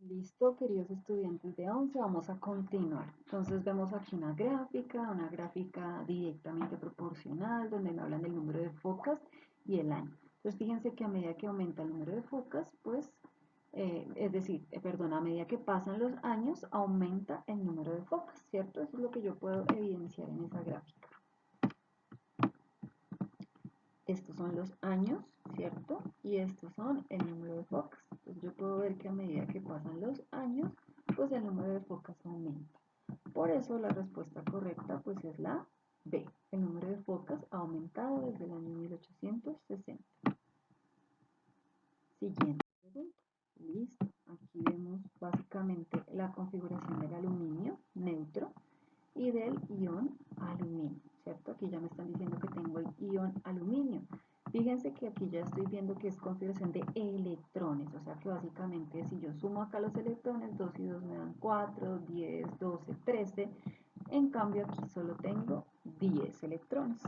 Listo, queridos estudiantes de 11, vamos a continuar. Entonces vemos aquí una gráfica directamente proporcional, donde me hablan del número de focas y el año. Entonces fíjense que a medida que aumenta el número de focas, pues, perdón, a medida que pasan los años, aumenta el número de focas, ¿cierto? Eso es lo que yo puedo evidenciar en esa gráfica. Estos son los años, ¿cierto? Y estos son el número de focas. Entonces yo puedo ver que a medida que pasan los años, pues el número de focas aumenta. Por eso la respuesta correcta pues es la B. El número de focas ha aumentado desde el año 1860. Siguiente pregunta. Listo. Aquí vemos básicamente la configuración del aluminio neutro y del ion aluminio, ¿cierto? Aquí ya me están diciendo que tengo el ion aluminio. Fíjense que aquí ya estoy viendo que es configuración de electrones, o sea que básicamente si yo sumo acá los electrones, 2 y 2 me dan 4, 10, 12, 13. En cambio aquí solo tengo 10 electrones.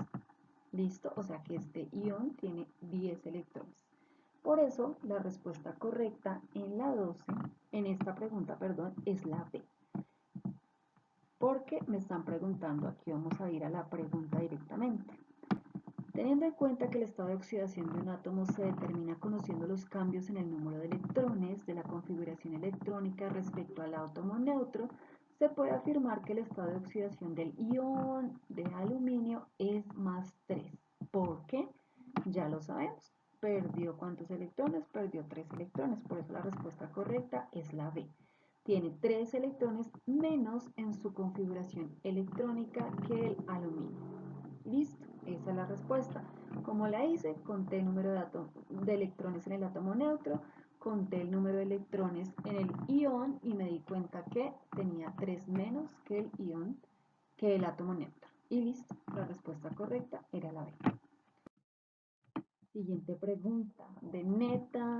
¿Listo? O sea que este ion tiene 10 electrones. Por eso la respuesta correcta en la 12, en esta pregunta, perdón, es la B. Porque me están preguntando, aquí vamos a ir a la pregunta directamente. Teniendo en cuenta que el estado de oxidación de un átomo se determina conociendo los cambios en el número de electrones de la configuración electrónica respecto al átomo neutro, se puede afirmar que el estado de oxidación del ion de aluminio es más 3. ¿Por qué? Ya lo sabemos. ¿Perdió cuántos electrones? Perdió 3 electrones. Por eso la respuesta correcta es la B. Tiene 3 electrones menos en su configuración electrónica que el aluminio. Listo, esa es la respuesta. ¿Cómo la hice? Conté el número de electrones en el átomo neutro, conté el número de electrones en el ion y me di cuenta que tenía 3 menos que el ion, que el átomo neutro. Y listo, la respuesta correcta era la B. Siguiente pregunta, de neta,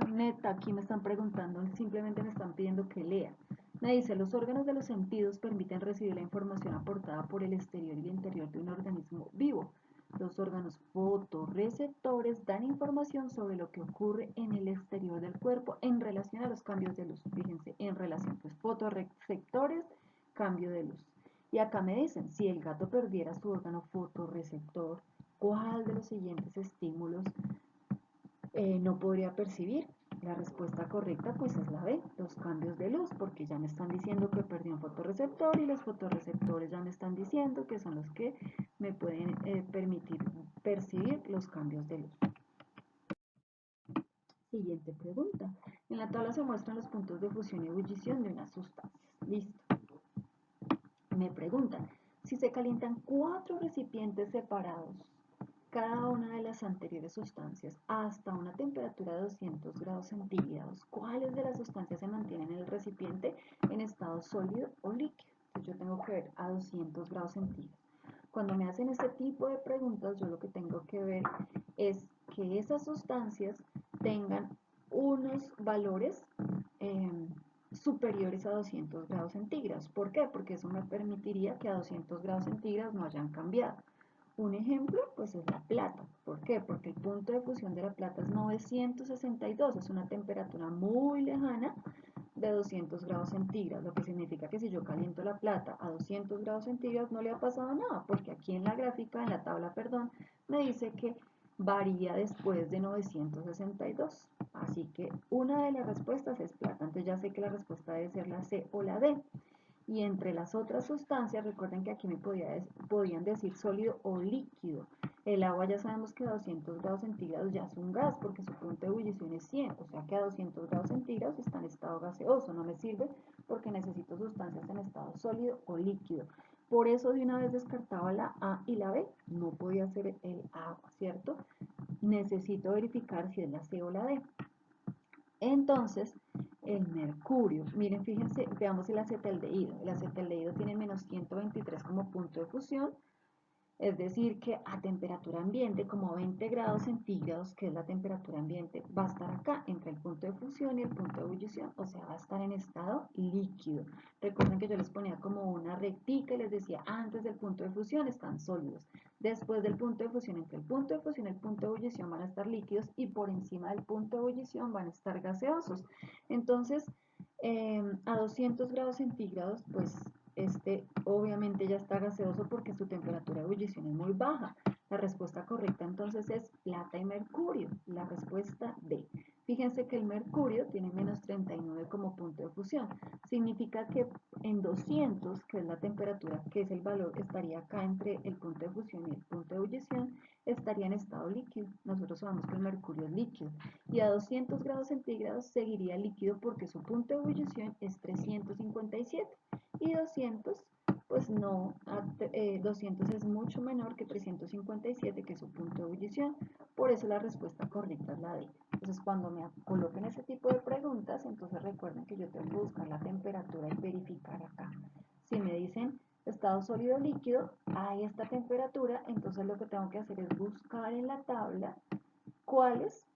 aquí me están preguntando, simplemente me están pidiendo que lea. Me dice, los órganos de los sentidos permiten recibir la información aportada por el exterior y el interior de un organismo vivo. Los órganos fotorreceptores dan información sobre lo que ocurre en el exterior del cuerpo en relación a los cambios de luz. Fíjense, en relación, pues fotorreceptores, cambio de luz. Y acá me dicen, si el gato perdiera su órgano fotorreceptor, ¿cuál de los siguientes estímulos no podría percibir? La respuesta correcta pues es la B, los cambios de luz, porque ya me están diciendo que perdí un fotorreceptor y los fotorreceptores ya me están diciendo que son los que me pueden permitir percibir los cambios de luz. Siguiente pregunta. En la tabla se muestran los puntos de fusión y ebullición de unas sustancias. Listo. Me preguntan, si se calientan 4 recipientes separados, cada una de las anteriores sustancias hasta una temperatura de 200 grados centígrados, ¿cuáles de las sustancias se mantienen en el recipiente en estado sólido o líquido? Entonces yo tengo que ver a 200 grados centígrados. Cuando me hacen este tipo de preguntas, yo lo que tengo que ver es que esas sustancias tengan unos valores superiores a 200 grados centígrados. ¿Por qué? Porque eso me permitiría que a 200 grados centígrados no hayan cambiado. Un ejemplo, pues es la plata. ¿Por qué? Porque el punto de fusión de la plata es 962, es una temperatura muy lejana de 200 grados centígrados, lo que significa que si yo caliento la plata a 200 grados centígrados no le ha pasado nada, porque aquí en la gráfica, en la tabla, perdón, me dice que varía después de 962. Así que una de las respuestas es plata, entonces ya sé que la respuesta debe ser la C o la D. Y entre las otras sustancias, recuerden que aquí me podían decir sólido o líquido. El agua ya sabemos que a 200 grados centígrados ya es un gas porque su punto de ebullición es 100, o sea que a 200 grados centígrados está en estado gaseoso, no me sirve porque necesito sustancias en estado sólido o líquido. Por eso de una vez descartaba la A y la B, no podía ser el agua, ¿cierto? Necesito verificar si es la C o la D. Entonces, el mercurio, miren, fíjense, veamos el acetaldehído. El acetaldehído tiene menos 123 como punto de fusión. Es decir, que a temperatura ambiente, como 20 grados centígrados, que es la temperatura ambiente, va a estar acá entre el punto de fusión y el punto de ebullición, o sea, va a estar en estado líquido. Recuerden que yo les ponía como una rectica y les decía, antes del punto de fusión están sólidos, después del punto de fusión, entre el punto de fusión y el punto de ebullición van a estar líquidos y por encima del punto de ebullición van a estar gaseosos. Entonces, a 200 grados centígrados, pues obviamente ya está gaseoso porque su temperatura de ebullición es muy baja. La respuesta correcta entonces es plata y mercurio, la respuesta D. Fíjense que el mercurio tiene menos 39 como punto de fusión. Significa que en 200, que es la temperatura, que es el valor, estaría acá entre el punto de fusión y el punto de ebullición, estaría en estado líquido. Nosotros sabemos que el mercurio es líquido. Y a 200 grados centígrados seguiría líquido porque su punto de ebullición es 357 y 200 pues no, 200 es mucho menor que 357 que es su punto de ebullición, por eso la respuesta correcta es la D. Entonces cuando me coloquen ese tipo de preguntas, entonces recuerden que yo tengo que buscar la temperatura y verificar acá. Si me dicen estado sólido líquido, a esta temperatura, entonces lo que tengo que hacer es buscar en la tabla cuáles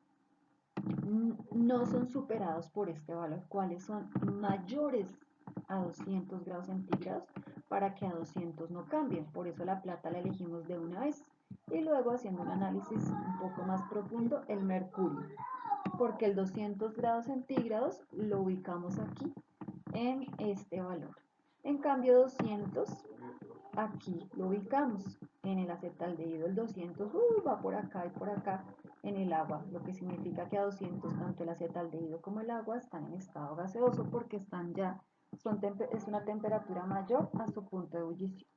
no son superados por este valor, cuáles son mayores a 200 grados centígrados para que a 200 no cambien. Por eso la plata la elegimos de una vez. Y luego haciendo un análisis un poco más profundo, el mercurio. Porque el 200 grados centígrados lo ubicamos aquí en este valor. En cambio 200 aquí lo ubicamos en el acetaldehído, el 200 va por acá y por acá en el agua, lo que significa que a 200 tanto el acetaldehído como el agua están en estado gaseoso porque están ya, es una temperatura mayor a su punto de ebullición.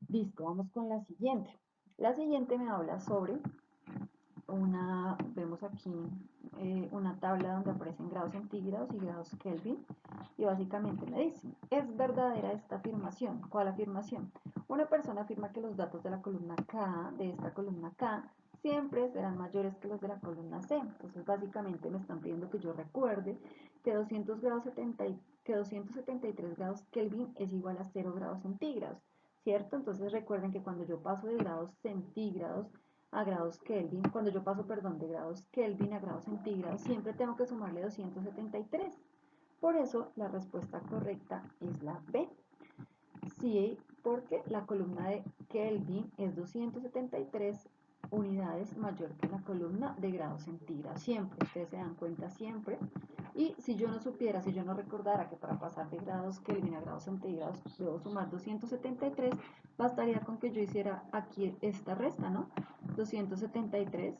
Listo, vamos con la siguiente. La siguiente me habla sobre vemos aquí una tabla donde aparecen grados centígrados y grados Kelvin y básicamente me dicen, ¿es verdadera esta afirmación? ¿Cuál afirmación? Una persona afirma que los datos de la columna K, de esta columna K, siempre serán mayores que los de la columna C. Entonces básicamente me están pidiendo que yo recuerde que 273 grados Kelvin es igual a 0 grados centígrados, ¿cierto? Entonces recuerden que cuando yo paso de grados centígrados a grados Kelvin, cuando yo paso, perdón, de grados Kelvin a grados centígrados, siempre tengo que sumarle 273. Por eso la respuesta correcta es la B. Sí, porque la columna de Kelvin es 273 unidades mayor que la columna de grados centígrados. Siempre, ustedes se dan cuenta siempre. Y si yo no supiera, si yo no recordara que para pasar de grados Kelvin a grados centígrados debo sumar 273, bastaría con que yo hiciera aquí esta resta, ¿no? 273,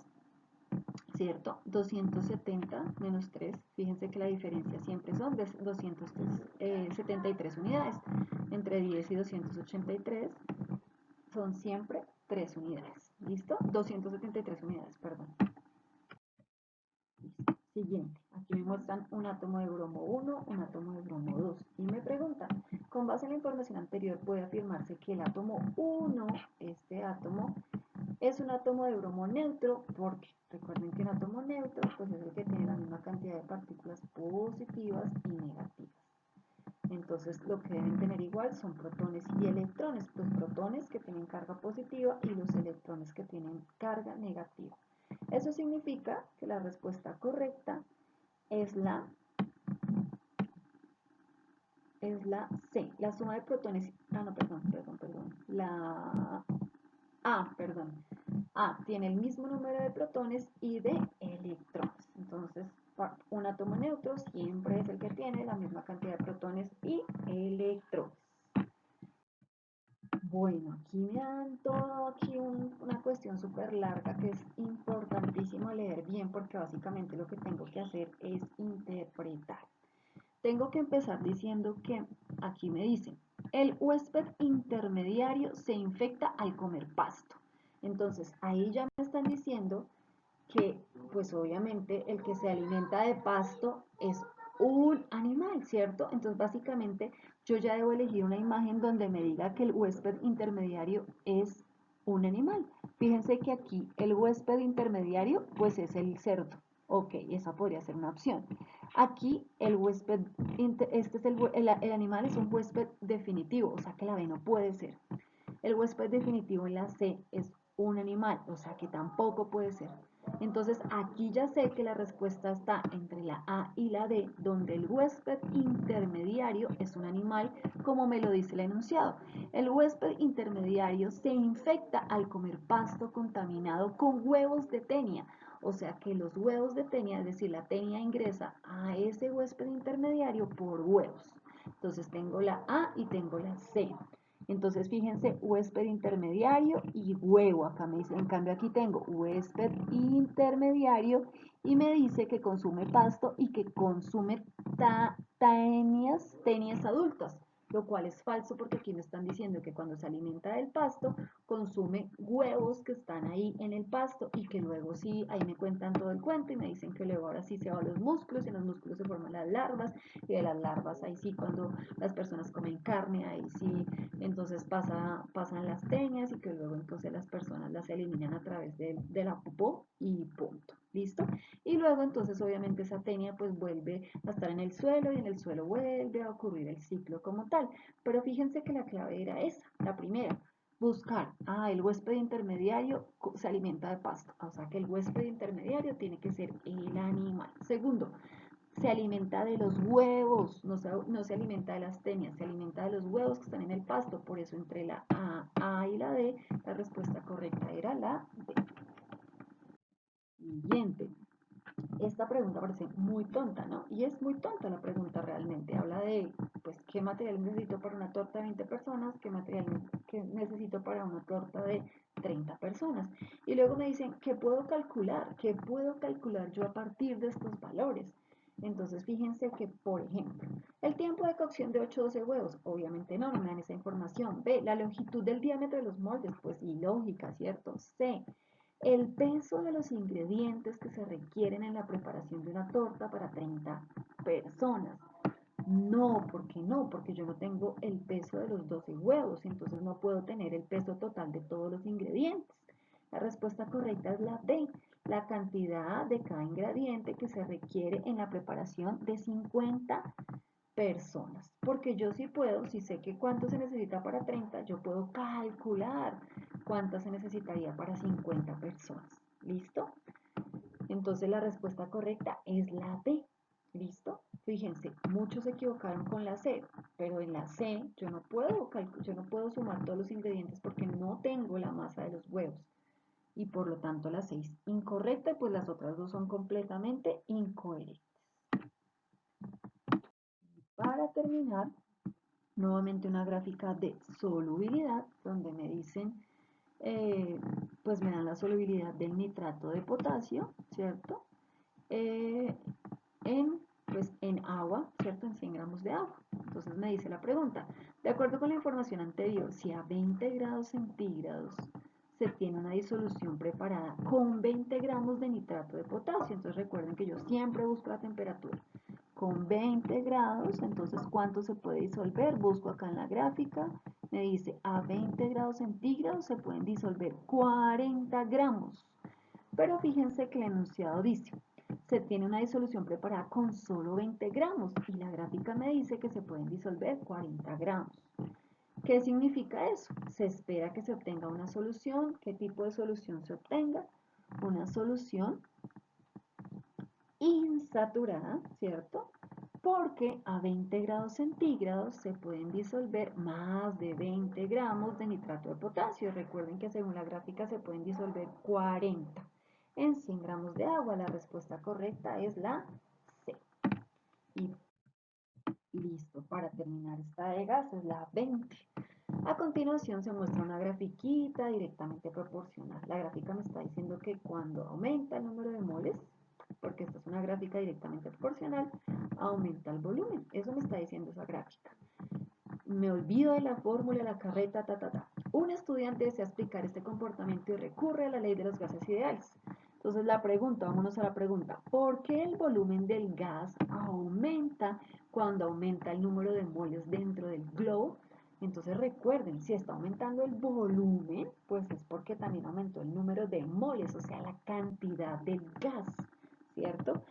¿cierto? 270 menos 3, fíjense que la diferencia siempre son de 273 unidades. Entre 10 y 283 son siempre 3 unidades. ¿Listo? 273 unidades, perdón. Listo. Siguiente. Aquí me muestran un átomo de bromo 1, un átomo de bromo 2. Y me preguntan, con base en la información anterior, puede afirmarse que el átomo 1, este átomo, es un átomo de bromo neutro, porque recuerden que un átomo neutro pues es el que tiene la misma cantidad de partículas positivas y negativas. Entonces lo que deben tener igual son protones y electrones, pues protones que tienen carga positiva y los electrones que tienen carga negativa. Eso significa que la respuesta correcta es la C, la suma de protones, la A tiene el mismo número de protones y de electrones. Entonces, un átomo neutro siempre es el que tiene la misma cantidad de protones y electrones. Bueno, aquí me dan todo una cuestión súper larga que es importantísimo leer bien porque básicamente lo que tengo que hacer es interpretar. Tengo que empezar diciendo que aquí me dicen, el huésped intermediario se infecta al comer pasto. Entonces, ahí ya me están diciendo que, pues obviamente, el que se alimenta de pasto es un animal, ¿cierto? Entonces, básicamente, yo ya debo elegir una imagen donde me diga que el huésped intermediario es un animal. Fíjense que aquí el huésped intermediario, pues es el cerdo. Ok, esa podría ser una opción. Aquí el huésped, el animal es un huésped definitivo, o sea que la B no puede ser. El huésped definitivo en la C es un animal, o sea que tampoco puede ser. Entonces aquí ya sé que la respuesta está entre la A y la D, donde el huésped intermediario es un animal, como me lo dice el enunciado. El huésped intermediario se infecta al comer pasto contaminado con huevos de tenia. O sea que los huevos de tenia, es decir, la tenia ingresa a ese huésped intermediario por huevos. Entonces tengo la A y tengo la C. Entonces fíjense, huésped intermediario y huevo. Acá me dice, en cambio aquí tengo huésped intermediario y me dice que consume pasto y que consume tenias adultas, lo cual es falso porque aquí me están diciendo que cuando se alimenta del pasto consume huevos que están ahí en el pasto y que luego sí, ahí me cuentan todo el cuento y me dicen que luego ahora sí se van los músculos y en los músculos se forman las larvas y de las larvas ahí sí cuando las personas comen carne, ahí sí entonces pasan las teñas y que luego entonces las personas las eliminan a través de la popó y punto. ¿Listo? Y luego entonces obviamente esa tenia pues vuelve a estar en el suelo y en el suelo vuelve a ocurrir el ciclo como tal. Pero fíjense que la clave era esa, la primera. Buscar, el huésped intermediario se alimenta de pasto, o sea que el huésped intermediario tiene que ser el animal. Segundo, se alimenta de los huevos, no se alimenta de las tenias, se alimenta de los huevos que están en el pasto, por eso entre la A y la D, la respuesta correcta era la D. Siguiente. Esta pregunta parece muy tonta, ¿no? Y es muy tonta la pregunta realmente. Habla de, pues, qué material necesito para una torta de 20 personas, qué material necesito para una torta de 30 personas. Y luego me dicen, ¿qué puedo calcular? ¿Qué puedo calcular yo a partir de estos valores? Entonces, fíjense que, por ejemplo, el tiempo de cocción de 8 o 12 huevos, obviamente no me dan esa información. B, la longitud del diámetro de los moldes, pues ilógica, ¿cierto? C, el peso de los ingredientes que se requieren en la preparación de una torta para 30 personas. No, ¿por qué no? Porque yo no tengo el peso de los 12 huevos, entonces no puedo tener el peso total de todos los ingredientes. La respuesta correcta es la D, la cantidad de cada ingrediente que se requiere en la preparación de 50 personas. Porque yo sí puedo, si sé que cuánto se necesita para 30, yo puedo calcular cuánto se necesitaría para 50 personas. ¿Listo? Entonces la respuesta correcta es la D. ¿Listo? Fíjense, muchos se equivocaron con la C, pero en la C yo no puedo sumar todos los ingredientes porque no tengo la masa de los huevos. Y por lo tanto la 6 incorrecta, pues las otras dos son completamente incoherentes. Para terminar, nuevamente una gráfica de solubilidad donde me dicen, pues me dan la solubilidad del nitrato de potasio, ¿cierto? Eh, en agua, ¿cierto? En 100 gramos de agua. Entonces me dice la pregunta, de acuerdo con la información anterior, si a 20 grados centígrados se tiene una disolución preparada con 20 gramos de nitrato de potasio, entonces recuerden que yo siempre busco la temperatura con 20 grados, entonces ¿cuánto se puede disolver? Busco acá en la gráfica, me dice a 20 grados centígrados se pueden disolver 40 gramos, pero fíjense que el enunciado dice, se tiene una disolución preparada con solo 20 gramos y la gráfica me dice que se pueden disolver 40 gramos. ¿Qué significa eso? Se espera que se obtenga una solución. ¿Qué tipo de solución se obtenga? Una solución insaturada, ¿cierto? Porque a 20 grados centígrados se pueden disolver más de 20 gramos de nitrato de potasio. Recuerden que según la gráfica se pueden disolver 40 en 100 gramos de agua. La respuesta correcta es la C. Y listo, para terminar esta de gas es la 20. A continuación se muestra una grafiquita directamente proporcional. La gráfica me está diciendo que cuando aumenta el número de moles, porque esta es una gráfica directamente proporcional, aumenta el volumen. Eso me está diciendo esa gráfica. Me olvido de la fórmula, la carreta, Un estudiante desea explicar este comportamiento y recurre a la ley de los gases ideales. Entonces la pregunta, vámonos a la pregunta, ¿por qué el volumen del gas aumenta cuando aumenta el número de moles dentro del globo? Entonces recuerden, si está aumentando el volumen, pues es porque también aumentó el número de moles, o sea, la cantidad del gas, ¿cierto?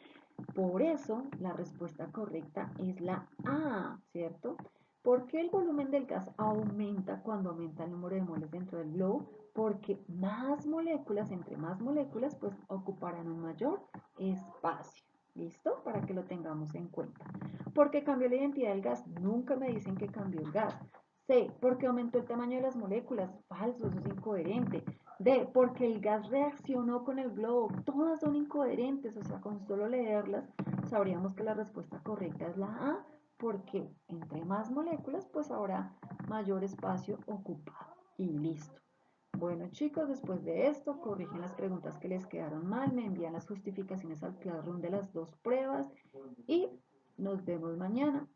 Por eso la respuesta correcta es la A, ¿cierto? ¿Por qué el volumen del gas aumenta cuando aumenta el número de moles dentro del globo? Porque más moléculas, entre más moléculas, pues ocuparán un mayor espacio. ¿Listo? Para que lo tengamos en cuenta. ¿Por qué cambió la identidad del gas? Nunca me dicen que cambió el gas. C, porque aumentó el tamaño de las moléculas. Falso, eso es incoherente. D, porque el gas reaccionó con el globo. Todas son incoherentes, o sea, con solo leerlas sabríamos que la respuesta correcta es la A, porque entre más moléculas, pues habrá mayor espacio ocupado. Y listo. Bueno chicos, después de esto, corrigen las preguntas que les quedaron mal, me envían las justificaciones al Classroom de las dos pruebas y nos vemos mañana.